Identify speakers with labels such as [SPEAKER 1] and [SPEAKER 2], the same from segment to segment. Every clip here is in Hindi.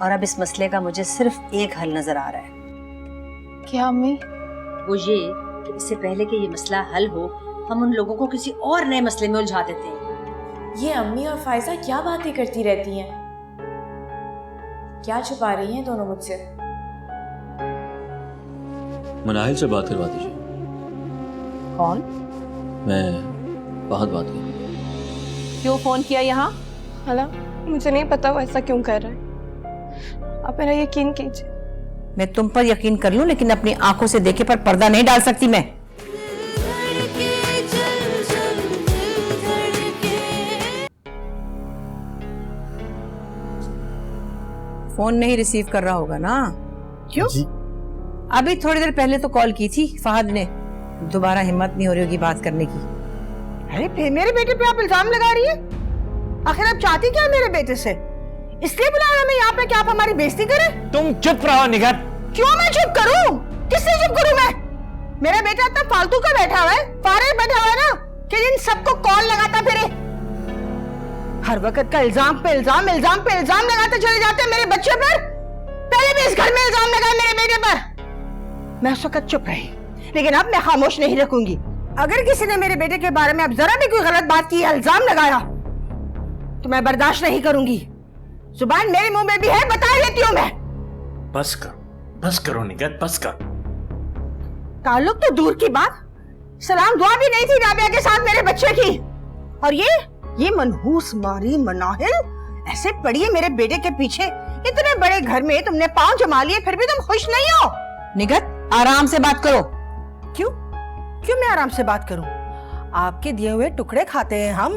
[SPEAKER 1] और अब इस मसले का मुझे सिर्फ एक हल नजर आ रहा है।
[SPEAKER 2] क्या अम्मी?
[SPEAKER 1] वो ये कि इससे पहले कि ये मसला हल हो, हम उन लोगों को किसी और नए मसले में उलझा देते हैं।
[SPEAKER 2] ये अम्मी और फायजा क्या बातें करती रहती हैं? क्या छुपा रही हैं दोनों मुझसे?
[SPEAKER 3] मनाहिल से बात करवा दीजिए।
[SPEAKER 2] कौन?
[SPEAKER 3] मैं फहद बात कर रहा हूँ।
[SPEAKER 2] क्यों फोन किया यहाँ?
[SPEAKER 4] हाला, मुझे नहीं पता वो ऐसा क्यों कर रहा है। आप मेरा यकीन कीजिए।
[SPEAKER 1] मैं तुम पर यकीन कर लूं, लेकिन अपनी आंखों से देखे पर पर्दा नहीं डाल सकती मैं। फोन नहीं रिसीव कर रहा होगा ना? क्यों? अभी थोड़ी देर पहले तो कॉल की थी फहद ने, दोबारा हिम्मत नहीं हो रही होगी बात करने की।
[SPEAKER 5] अरे फिर मेरे बेटे पे आप इल्जाम लगा रही है? आखिर आप चाहती क्या मेरे बेटे से? इसलिए बुलाया हमें यहाँ पे कि आप हमारी बेइज्जती करें?
[SPEAKER 6] तुम चुप रहो निगत।
[SPEAKER 5] क्यों मैं चुप करूं? किससे चुप करूं मैं? मेरा बेटा इतना फालतू का बैठा हुआ है, फारिग बैठा हुआ है ना, कि इन सबको कॉल लगाता फिरे। हर वक्त का इल्जाम पे इल्जाम लगाते चले जाते हैं मेरे बच्चे पर। पहले भी इस घर में इल्जाम लगाए मेरे बेटे पर। मैं उस वक्त चुप रही, लेकिन अब मैं खामोश नहीं रखूंगी। अगर किसी ने मेरे बेटे के बारे में अब जरा भी कोई गलत बात की, इल्जाम लगाया, तो मैं बर्दाश्त नहीं करूंगी। जुबान मेरे मुंह में भी है, बता देती हूँ मैं।
[SPEAKER 6] बस करो निगत, बस कर।
[SPEAKER 5] ताल्लुक तो दूर की बात, सलाम दुआ भी नहीं थी राबिया के साथ मेरे बच्चे की। और ये मनहूस मारी मनाहिल ऐसे पड़ी है मेरे बेटे के पीछे। इतने बड़े घर में तुमने पांव जमा लिए, फिर भी तुम खुश नहीं हो।
[SPEAKER 1] निगत, आराम से बात करो।
[SPEAKER 5] क्यों मैं आराम से बात करूं? आपके दिए हुए टुकड़े खाते हैं हम।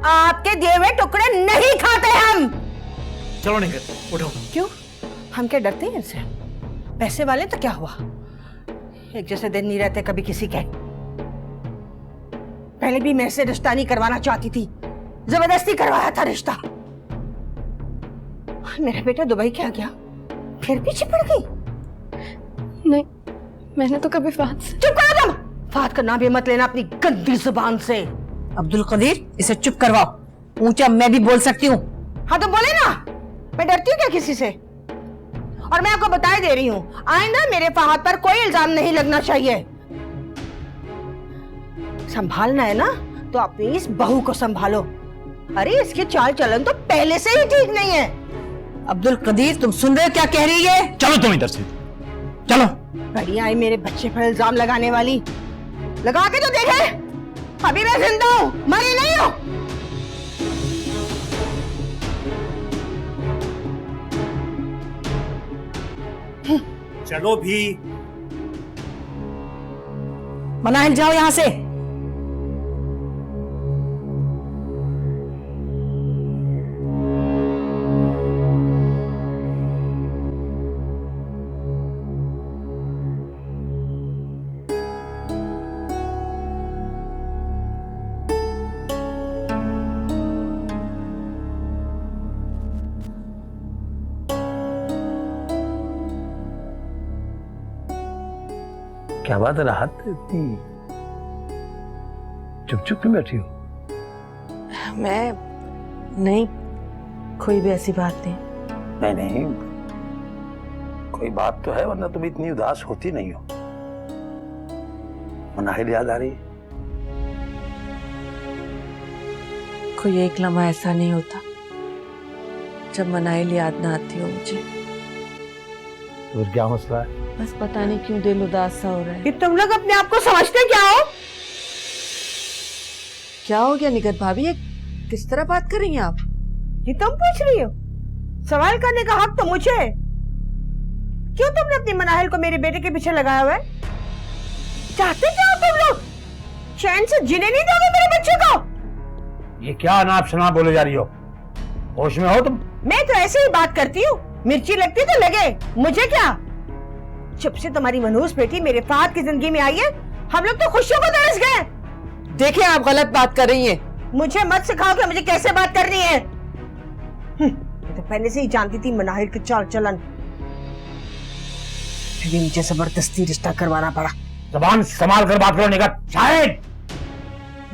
[SPEAKER 5] आपके दिए हुए टुकड़े नहीं खाते हम।
[SPEAKER 6] चलो निगत, उठो।
[SPEAKER 5] क्यों? हम क्या डरते हैं इनसे? पैसे वाले तो क्या हुआ, एक जैसे दिन नहीं रहते कभी किसी के। पहले भी मैं से रिश्ता नहीं करवाना चाहती थी, जबरदस्ती करवाया था रिश्ता। मेरा बेटा दुबई क्या गया, फिर पीछे पड़ गई।
[SPEAKER 4] नहीं, मैंने तो कभी फहद से।
[SPEAKER 5] चुप करो तुम। फहद का नाम भी मत लेना अपनी गंदी जुबान से।
[SPEAKER 1] अब्दुल कदीर, इसे चुप करवाओ। ऊंचा मैं भी बोल सकती हूँ।
[SPEAKER 5] हाँ तो बोले ना, मैं डरती हूँ क्या किसी से? और मैं आपको बता दे रही हूँ, आइंदा मेरे फहद पर कोई इल्जाम नहीं लगना चाहिए। संभालना है ना तो अपनी इस बहू को संभालो। अरे इसके चाल चलन तो पहले से ही ठीक नहीं है।
[SPEAKER 1] अब्दुल कदीर, तुम सुन रहे हो क्या कह रही है?
[SPEAKER 6] चलो तुम इधर से, चलो।
[SPEAKER 5] बढ़िया है मेरे बच्चे पर इल्जाम लगाने वाली। लगा के तो देखे, अभी मैं जिंदा हूँ, मरी नहीं हूँ।
[SPEAKER 6] चलो भी।
[SPEAKER 1] मनाहिल, जाओ यहाँ से।
[SPEAKER 7] क्या बात है राहत, इतनी चुप चुप क्यों बैठी हो?
[SPEAKER 2] मैं नहीं, कोई भी ऐसी बात नहीं।
[SPEAKER 7] नहीं, कोई बात तो है, वरना तुम इतनी उदास होती नहीं हो। मनाहिल याद आ रही है?
[SPEAKER 2] कोई एक लम्हा ऐसा नहीं होता जब मनाहिल याद ना आती हो मुझे।
[SPEAKER 7] तो फिर क्या मसला है?
[SPEAKER 2] बस पता नहीं क्यों दिल उदास सा हो रहा है।
[SPEAKER 5] कि तुम लोग अपने आप को समझते क्या हो?
[SPEAKER 2] क्या हो गया निगत भाभी, ये किस तरह बात कर रही हैं आप?
[SPEAKER 5] ये तुम पूछ रही हो? सवाल करने का हक तो मुझे है। क्यों तुमने अपनी मनाहिल को मेरे बेटे के पीछे लगाया हुआ है? चाहते क्या हो तुम लोग? चैन से जीने नहीं दोगे मेरे बच्चे को?
[SPEAKER 7] ये क्या अनाप शनाप बोले जा रही हो? होश में हो तुम?
[SPEAKER 5] मैं तो ऐसे ही बात करती हूँ, मिर्ची लगती तो लगे, मुझे क्या? जब से तुम्हारी मनहूस बेटी मेरे फहद की जिंदगी में आई है, हम लोग तो खुशियों को तरस गए।
[SPEAKER 2] देखिए, आप गलत बात कर रही हैं।
[SPEAKER 5] मुझे मत सिखाओ कि मुझे कैसे बात करनी है। मैं तो पहले से ही जानती थी मनाहिल के चाल चलन, फिर भी मुझे जबरदस्ती रिश्ता करवाना पड़ा।
[SPEAKER 7] जबान संभाल कर बात करो निगत। शायद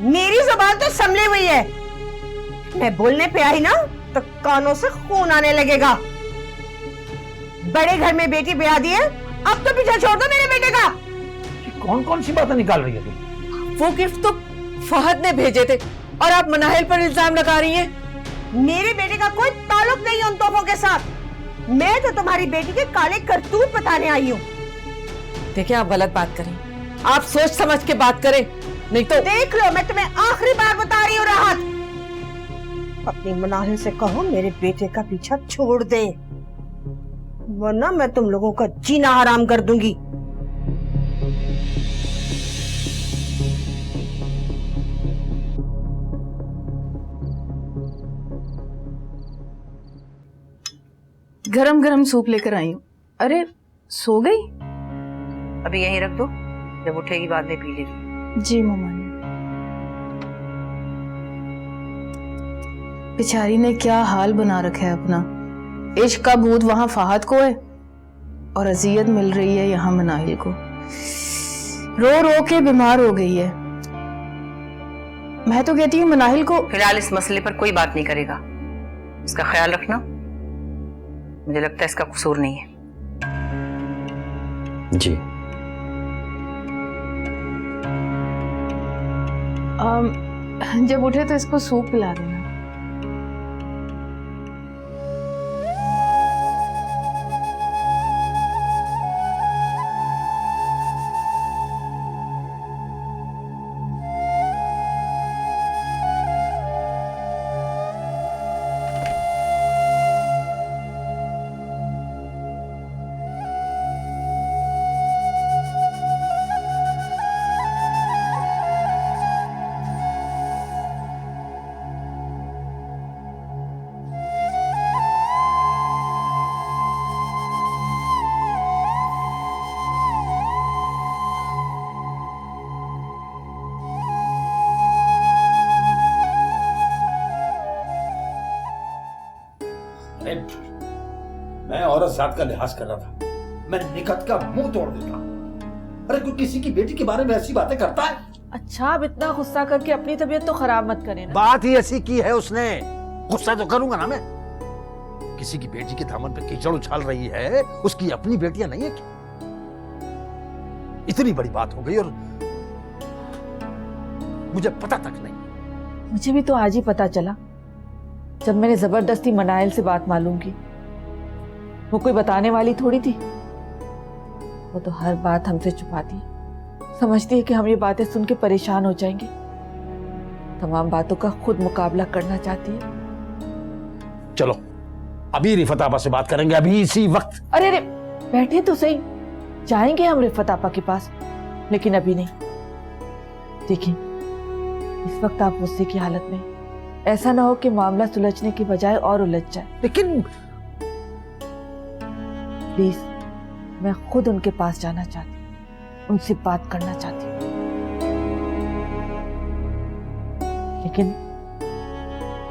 [SPEAKER 5] मेरी जुबान तो संभली हुई है। मैं बोलने पे आई ना तो कानों से खून आने लगेगा। बड़े घर में बेटी ब्याह दी है, अब तो पीछा छोड़ दो मेरे बेटे का।
[SPEAKER 7] कौन कौन सी बातें निकाल रही है तुम?
[SPEAKER 2] वो गिफ्ट तो फहद ने भेजे थे और आप मनाहिल पर इल्जाम लगा रही हैं।
[SPEAKER 5] मेरे बेटे का कोई ताल्लुक नहीं है उन तोहफों के साथ। मैं तो तुम्हारी बेटी के काले करतूत बताने आई हूँ।
[SPEAKER 2] देखिए, आप गलत बात करें, आप सोच समझ के बात करें, नहीं तो
[SPEAKER 5] देख लो, मैं तुम्हें आखिरी बार बता रही हूँ राहत, अपनी मनाहिल से कहो मेरे बेटे का पीछा छोड़ दे, वरना मैं तुम लोगों का जीना हराम कर दूंगी।
[SPEAKER 8] गरम गरम सूप लेकर आई हूँ। अरे सो गई?
[SPEAKER 1] अभी यहीं रख दो, जब उठेगी बाद में पी लेगी।
[SPEAKER 8] जी मम्मा ने। बेचारी ने क्या हाल बना रखा है अपना। इश्क का भूत वहां फहद को है और अजियत मिल रही है यहाँ मनाहिल को। रो रो के बीमार हो गई है। मैं तो कहती हूँ मनाहिल को।
[SPEAKER 1] फिलहाल इस मसले पर कोई बात नहीं करेगा, इसका ख्याल रखना। मुझे लगता है इसका कसूर नहीं है।
[SPEAKER 3] जी।
[SPEAKER 8] जब उठे तो इसको सूप पिला देना।
[SPEAKER 7] मैं औरत जात का लिहाज कर रहा था, मैं निकट का मुंह तोड़ देता। अरे कोई किसी की बेटी के बारे में ऐसी बातें करता है?
[SPEAKER 2] अच्छा, आप इतना गुस्सा करके अपनी तबीयत तो खराब मत करें ना।
[SPEAKER 7] बात ही ऐसी की है उसने, गुस्सा तो करूंगा ना मैं। किसी की बेटी के दामन पे कीचड़ उछाल रही है, उसकी अपनी बेटियां नहीं है क्या? इतनी बड़ी बात हो गई और मुझे पता तक नहीं।
[SPEAKER 2] मुझे भी तो आज ही पता चला, जब मैंने जबरदस्ती मनाइल से बात मालूम की। वो कोई बताने वाली थोड़ी थी, वो तो हर बात हमसे छुपाती है। समझती है कि हम ये बातें सुन के परेशान हो जाएंगे। तमाम बातों का खुद मुकाबला करना चाहती है।
[SPEAKER 7] चलो अभी रिफत आपा से बात करेंगे, अभी इसी वक्त।
[SPEAKER 2] अरे अरे बैठे तो सही, जाएंगे हम रिफत आपा के पास, लेकिन अभी नहीं। देखिए, इस वक्त आप गुस्से की हालत में, ऐसा ना हो कि मामला सुलझने की बजाय और उलझ जाए।
[SPEAKER 7] लेकिन
[SPEAKER 2] प्लीज, मैं खुद उनके पास जाना चाहती हूँ, उनसे बात करना चाहती हूँ। लेकिन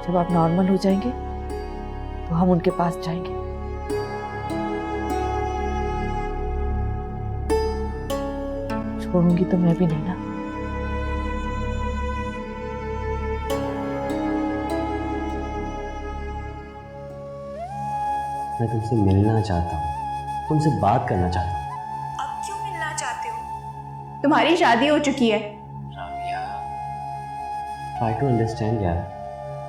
[SPEAKER 2] जब आप नॉर्मल हो जाएंगे तो हम उनके पास जाएंगे। छोड़ूंगी तो मैं भी नहीं ना।
[SPEAKER 3] मैं तुमसे मिलना चाहता हूँ, तुमसे बात करना चाहता हूँ।
[SPEAKER 4] अब क्यों मिलना चाहते हो? तुम्हारी शादी हो चुकी है।
[SPEAKER 3] रामिया, ट्राई टू अंडरस्टैंड यार।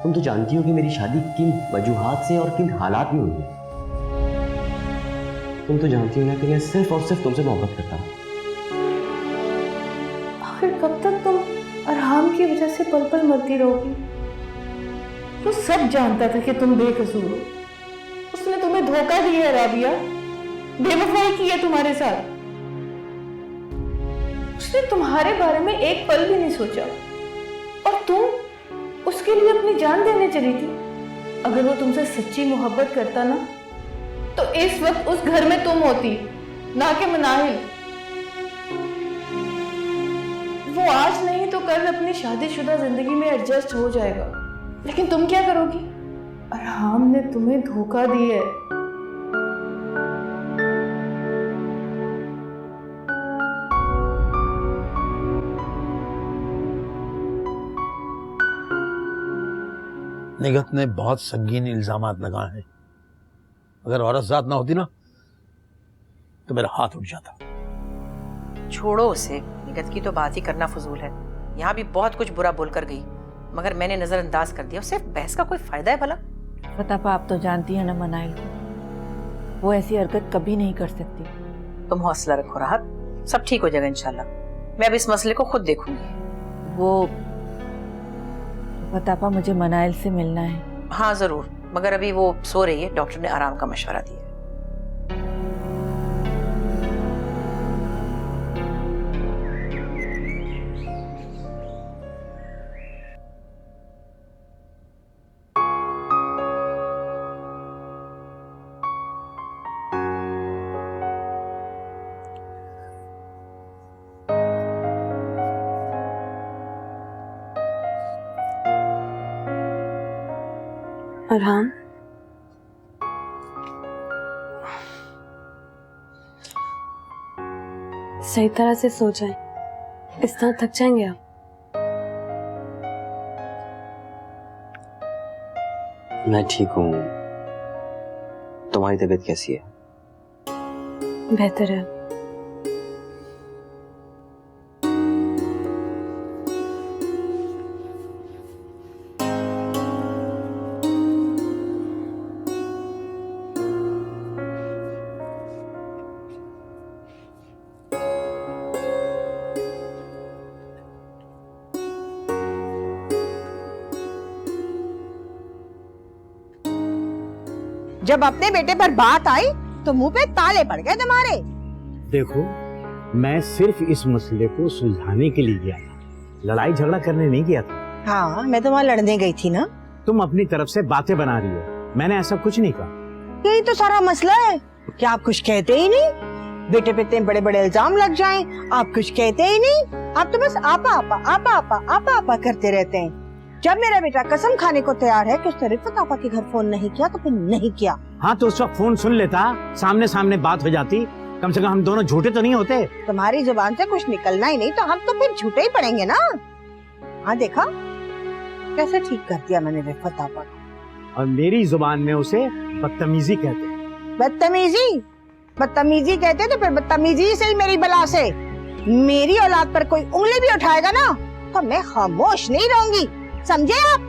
[SPEAKER 3] तुम तो जानती हो कि मेरी शादी किन वजूहात से और किन हालात में हुई है। तुम तो जानती हो ना कि मैं सिर्फ और सिर्फ तुमसे मोहब्बत करता हूँ।
[SPEAKER 8] आखिर कब तक तुम अरहाम की वजह से पल पल मरती रहोगी? वो सब जानता था कि तुम बेकसूर हो। उसने तुम्हें धोखा दिया है राबिया, बेवफाई की है तुम्हारे साथ। उसने तुम्हारे बारे में एक पल भी नहीं सोचा और तुम उसके लिए अपनी जान देने चली थी। अगर वो तुमसे सच्ची मोहब्बत करता ना, तो इस वक्त उस घर में तुम होती, ना कि मनाहिल। वो आज नहीं तो कल अपनी शादीशुदा जिंदगी में एडजस्ट हो जाएगा, लेकिन तुम क्या करोगी? अरहाम ने तुम्हें धोखा दिया है।
[SPEAKER 7] निगत ने बहुत संगीन इल्जामात लगाए हैं। अगर औरत जात ना होती ना तो मेरा हाथ उठ जाता।
[SPEAKER 1] छोड़ो उसे, निगत की तो बात ही करना फजूल है। यहाँ भी बहुत कुछ बुरा बोलकर गई, मगर मैंने नजरअंदाज कर दिया। उससे बहस का कोई फायदा है भला?
[SPEAKER 2] फतापा, आप तो जानती है ना मनाइल को, वो ऐसी हरकत कभी नहीं कर सकती।
[SPEAKER 1] तुम हौसला रखो राहत, सब ठीक हो जाएगा इंशाल्लाह। मैं अब इस मसले को खुद देखूंगी।
[SPEAKER 2] वो फतापा, मुझे मनाइल से मिलना है।
[SPEAKER 1] हाँ जरूर, मगर अभी वो सो रही है, डॉक्टर ने आराम का मशवरा दिया है।
[SPEAKER 4] अरहाम, सही तरह से सो जाएं, इस तरह थक जाएंगे आप।
[SPEAKER 3] मैं ठीक हूँ, तुम्हारी तबीयत कैसी है?
[SPEAKER 4] बेहतर है।
[SPEAKER 5] जब अपने बेटे पर बात आई तो मुंह पे ताले पड़ गए तुम्हारे।
[SPEAKER 6] देखो, मैं सिर्फ इस मसले को सुलझाने के लिए गया था, लड़ाई झगड़ा करने नहीं गया था।
[SPEAKER 5] हाँ, मैं तो वहाँ लड़ने गई थी ना।
[SPEAKER 6] तुम अपनी तरफ से बातें बना रही हो, मैंने ऐसा कुछ नहीं कहा।
[SPEAKER 5] यही तो सारा मसला है, क्या आप कुछ कहते ही नहीं। बेटे पे इतने बड़े बड़े इल्जाम लग जाएं, आप कुछ कहते ही नहीं। आप तो बस आपा आपा आपा आपा आपा आपा करते रहते हैं। जब मेरा बेटा कसम खाने को तैयार है कि उसने रिफत आपा के घर फोन नहीं किया तो फिर नहीं किया।
[SPEAKER 6] हाँ, तो उस वक्त फोन सुन लेता, सामने सामने बात हो जाती, कम से कम हम दोनों झूठे तो नहीं होते।
[SPEAKER 5] तुम्हारी जुबान से कुछ निकलना ही नहीं तो हम तो फिर झूठे ही पड़ेंगे ना। हाँ, देखा कैसे ठीक कर दिया मैंने रिफत आपा को।
[SPEAKER 6] और मेरी जुबान में उसे बदतमीजी कहते हैं।
[SPEAKER 5] बदतमीजी? बदतमीजी कहते तो फिर बदतमीजी से ही मेरी बला से मेरी औलाद पर कोई उंगली भी उठाएगा ना तो मैं खामोश नहीं रहूंगी, समझे आप?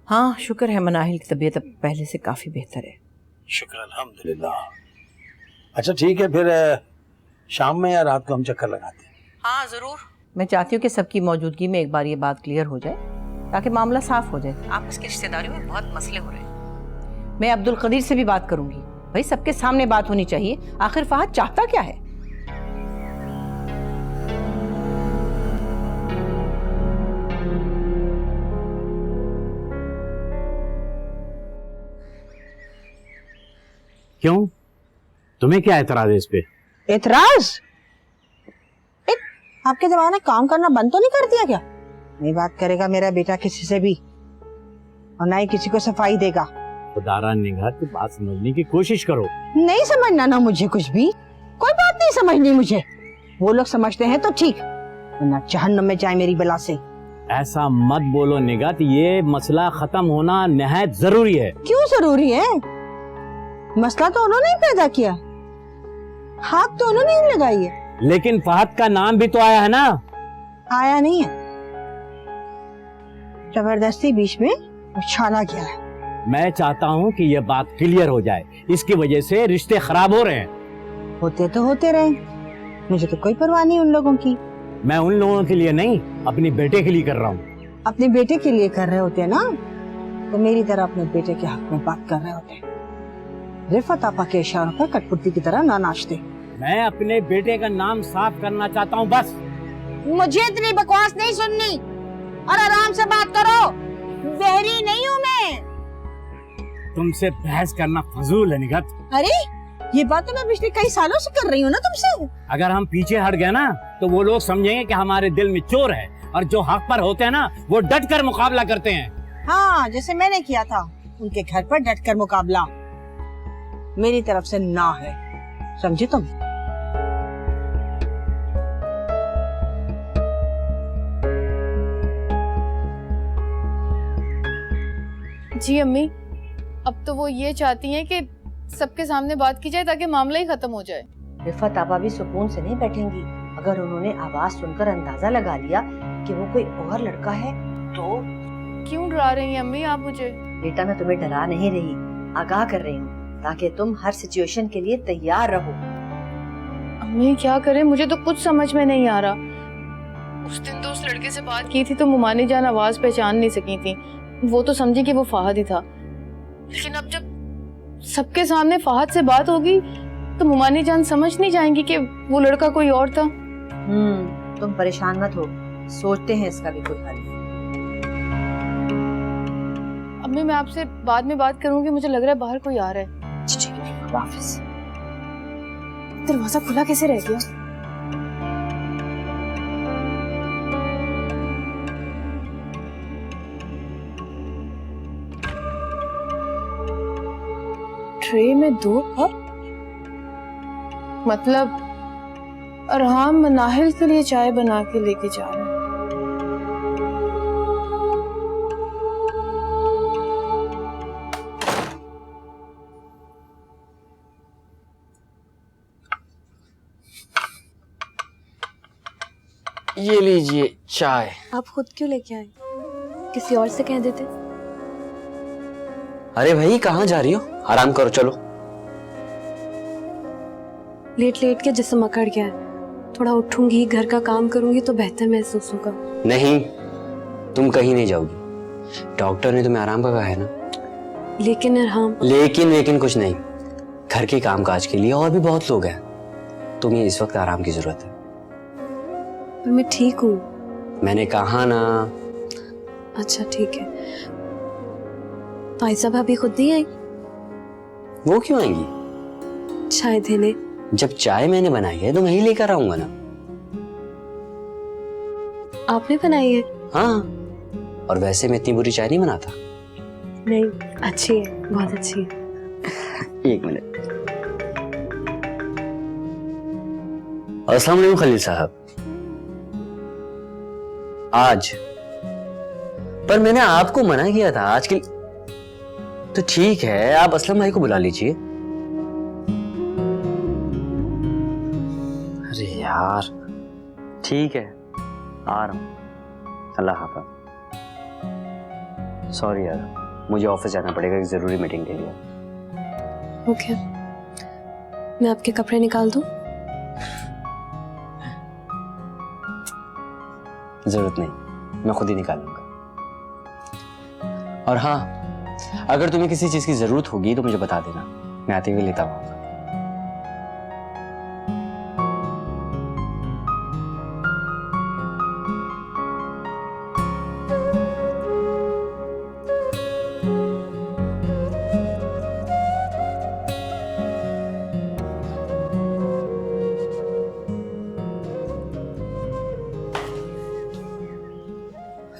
[SPEAKER 1] हाँ, शुक्र है मनाहिल की तबीयत अब पहले से काफी बेहतर है।
[SPEAKER 7] शुक्र अल्हम्दुलिल्लाह। अच्छा ठीक है, फिर शाम में या रात को हम चक्कर लगाते हैं।
[SPEAKER 1] हाँ जरूर। मैं चाहती हूँ कि सबकी मौजूदगी में एक बार ये बात क्लियर हो जाए ताकि मामला साफ हो जाए। आपस की रिश्तेदारियों में बहुत मसले हो रहे हैं। मैं अब्दुल कदीर से भी बात करूंगी। भाई, सबके सामने बात होनी चाहिए। आखिर फहद चाहता क्या है?
[SPEAKER 6] क्यों, तुम्हें क्या एतराज है इस पे?
[SPEAKER 5] एतराज? आपके दिमाग ने काम करना बंद तो नहीं कर दिया क्या? नहीं बात करेगा मेरा बेटा किसी से भी, और ना ही किसी को सफाई देगा।
[SPEAKER 6] खुदारा निगाह की बात समझने की कोशिश करो।
[SPEAKER 5] नहीं समझना ना मुझे कुछ भी, कोई बात नहीं समझनी मुझे। वो लोग समझते हैं तो ठीक, वरना जहन्नम में जाए मेरी बला से।
[SPEAKER 6] ऐसा मत बोलो निगाह, ये मसला खत्म होना निहायत जरूरी है।
[SPEAKER 5] क्यों जरूरी है? मसला तो उन्होंने ही पैदा किया, हाथ तो उन्होंने ही लगाई है।
[SPEAKER 6] लेकिन फहद का नाम भी तो आया है ना।
[SPEAKER 5] आया नहीं है, जबरदस्ती बीच में उछाला गया है।
[SPEAKER 6] मैं चाहता हूँ कि यह बात क्लियर हो जाए, इसकी वजह से रिश्ते खराब हो रहे हैं।
[SPEAKER 5] होते तो होते रहे, मुझे तो कोई परवाह नहीं उन लोगों की।
[SPEAKER 6] मैं उन लोगों के लिए नहीं, अपने बेटे के लिए कर रहा हूँ।
[SPEAKER 5] अपने बेटे के लिए कर रहे होते ना तो मेरी तरह अपने बेटे के हक में बात कर रहे होते। रिफत आपा के इशारों पर कठपुतली की तरह ना नाचते।
[SPEAKER 6] मैं अपने बेटे का नाम साफ करना चाहता हूँ, बस।
[SPEAKER 5] मुझे इतनी बकवास नहीं सुननी और आराम से बात करो, बहरी नहीं हूँ मैं।
[SPEAKER 6] तुमसे बहस करना फजूल है निगत।
[SPEAKER 5] अरे ये बात तो मैं पिछले कई सालों से कर रही हूँ ना तुमसे।
[SPEAKER 6] अगर हम पीछे हट गए ना तो वो लोग समझेंगे कि हमारे दिल में चोर है, और जो हक पर होते हैं ना वो डट कर मुकाबला करते हैं।
[SPEAKER 5] हाँ, जैसे मैंने किया था, उनके घर पर डटकर मुकाबला मेरी तरफ से ना है, समझे तुम?
[SPEAKER 8] जी अम्मी, अब तो वो ये चाहती हैं कि सबके सामने बात की जाए ताकि मामला ही खत्म हो जाए।
[SPEAKER 1] रिफत आपा भी सुकून से नहीं बैठेंगी। अगर उन्होंने आवाज सुनकर अंदाजा लगा लिया कि वो कोई और लड़का है तो।
[SPEAKER 8] क्यों डरा रही हैं अम्मी आप मुझे?
[SPEAKER 1] बेटा मैं तुम्हें डरा नहीं रही, आगाह कर रही हूँ ताकि तुम हर सिचुएशन के लिए तैयार रहो।
[SPEAKER 8] अम्मी क्या करें, मुझे तो कुछ समझ में नहीं आ रहा। उस दिन तो उस लड़के से बात की थी तो मुमानी जान आवाज पहचान नहीं सकी थी, वो तो समझी कि वो फाहद ही था। लेकिन अब जब सबके सामने फाहद से बात होगी तो मुमानी जान समझ नहीं जाएंगी कि वो लड़का कोई और था।
[SPEAKER 1] तुम परेशान मत हो, सोचते हैं इसका भी कोई हल।
[SPEAKER 8] अम्मी मैं आपसे बाद में बात करूंगी, मुझे लग रहा है बाहर कोई आ रहा है।
[SPEAKER 4] वापस दरवाजा खुला कैसे रह गया? ट्रे में 2 कप, मतलब अरहाम मनाहिल के लिए चाय बना के लेके जा रहे हैं।
[SPEAKER 3] ये लीजिए चाय।
[SPEAKER 4] आप खुद क्यों लेके आए? किसी और से कह देते।
[SPEAKER 3] अरे भाई कहाँ जा रही हो? आराम करो, चलो।
[SPEAKER 4] लेट लेट के जिस्म अकड़ गया है, थोड़ा उठूंगी, घर का काम करूंगी तो बेहतर महसूस होगा।
[SPEAKER 3] नहीं, तुम कहीं नहीं जाओगी। डॉक्टर ने तुम्हें आराम का कहा है ना।
[SPEAKER 4] लेकिन अरहाम।
[SPEAKER 3] लेकिन कुछ नहीं। घर के कामकाज के लिए और भी बहुत लोग हैं। तुम्हें इस वक्त आराम की जरूरत है।
[SPEAKER 4] पर मैं ठीक हूँ।
[SPEAKER 3] मैंने कहा ना।
[SPEAKER 4] अच्छा ठीक है। फाइजा भाभी खुद नहीं आई?
[SPEAKER 3] वो क्यों आएंगी?
[SPEAKER 4] चाय देने।
[SPEAKER 3] जब चाय मैंने बनाई है तो मैं ही लेकर आऊंगा ना।
[SPEAKER 4] आपने बनाई है?
[SPEAKER 3] हाँ, और वैसे मैं इतनी बुरी चाय नहीं बनाता।
[SPEAKER 4] नहीं, अच्छी है, बहुत अच्छी है।
[SPEAKER 3] एक मिनट। अस्सलाम वालेकुम खलील साहब। आज पर मैंने आपको मना किया था आज के। तो ठीक है, आप असलम भाई को बुला लीजिए। अरे यार, ठीक है, आ रहा हूं। अल्लाह हाफ़िज़। सॉरी यार, मुझे ऑफिस जाना पड़ेगा एक जरूरी मीटिंग के लिए।
[SPEAKER 4] ओके, मैं आपके कपड़े निकाल दूं?
[SPEAKER 3] जरूरत नहीं, मैं खुद ही निकाल लूंगा। और हाँ, अगर तुम्हें किसी चीज की जरूरत होगी तो मुझे बता देना, मैं आते हुए लेता आऊंगा।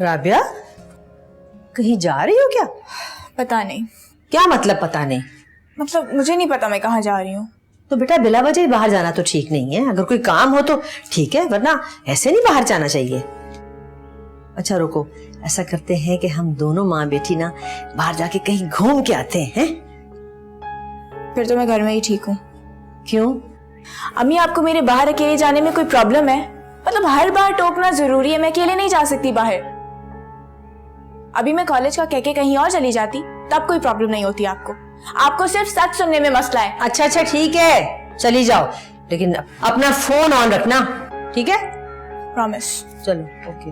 [SPEAKER 1] राबिया, कहीं जा रही हो क्या?
[SPEAKER 9] पता नहीं।
[SPEAKER 1] क्या मतलब पता नहीं?
[SPEAKER 9] मतलब मुझे नहीं पता मैं कहाँ जा रही हूँ।
[SPEAKER 1] तो बेटा बिला वजह बाहर जाना तो ठीक नहीं है। अगर कोई काम हो तो ठीक है, वरना ऐसे नहीं बाहर जाना चाहिए। अच्छा रुको, ऐसा करते हैं कि हम दोनों माँ बेटी ना बाहर जाके कहीं घूम के आते हैं।
[SPEAKER 9] फिर तो मैं घर में ही ठीक हूँ।
[SPEAKER 1] क्यों?
[SPEAKER 9] अम्मी, आपको मेरे बाहर अकेले जाने में कोई प्रॉब्लम है? मतलब हर बार टोकना जरूरी है? मैं अकेले नहीं जा सकती बाहर। अभी मैं कॉलेज का कह के कहीं और चली जाती तब कोई प्रॉब्लम नहीं होती आपको। आपको सिर्फ सच सुनने में मसला है।
[SPEAKER 1] अच्छा ठीक है, चली जाओ, लेकिन अपना फोन ऑन रखना, ठीक है?
[SPEAKER 9] प्रॉमिस।
[SPEAKER 1] चलो ओके।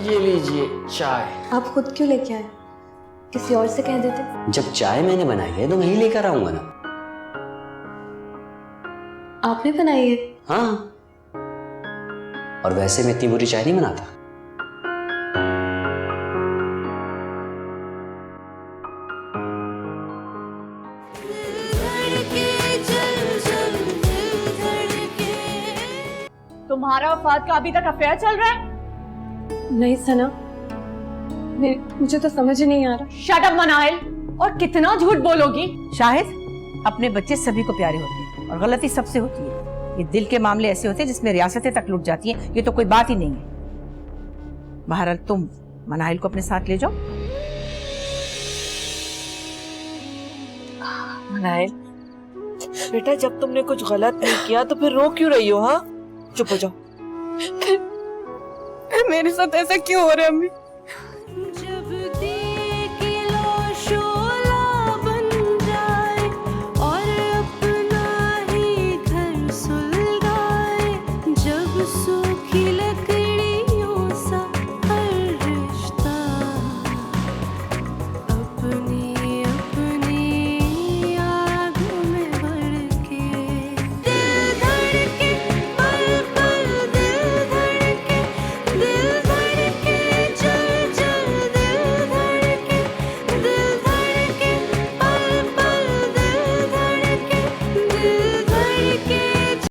[SPEAKER 3] ये लीजिए चाय।
[SPEAKER 4] आप खुद क्यों लेके आए? किसी और से कह देते।
[SPEAKER 3] जब चाय मैंने बनाई है तो मैं ही लेकर आऊंगा ना।
[SPEAKER 4] आपने बनाई है?
[SPEAKER 3] हाँ, और वैसे मैं इतनी बुरी चाय नहीं बनाता।
[SPEAKER 10] चल चल
[SPEAKER 8] तुम्हारा और फाद का अभी तक अफेयर चल रहा है?
[SPEAKER 4] नहीं सना, मुझे तो समझ ही नहीं आ रहा।
[SPEAKER 8] शट अप मनाइल, और कितना झूठ बोलोगी?
[SPEAKER 1] शाहिद, अपने बच्चे सभी को प्यारे होते हैं और गलती सबसे होती है। ये दिल के मामले ऐसे होते हैं जिसमें रियासतें तक लुट जाती हैं। ये तो कोई बात ही नहीं है। बहरहाल तुम मनाइल को अपने साथ ले जाओ।
[SPEAKER 2] मनाइल बेटा, जब तुमने कुछ गलत नहीं किया तो फिर रो क्यों रही हो? हाँ, चुप हो जाओ।
[SPEAKER 4] मेरे साथ ऐसा क्यों हो रहा है अम्मी?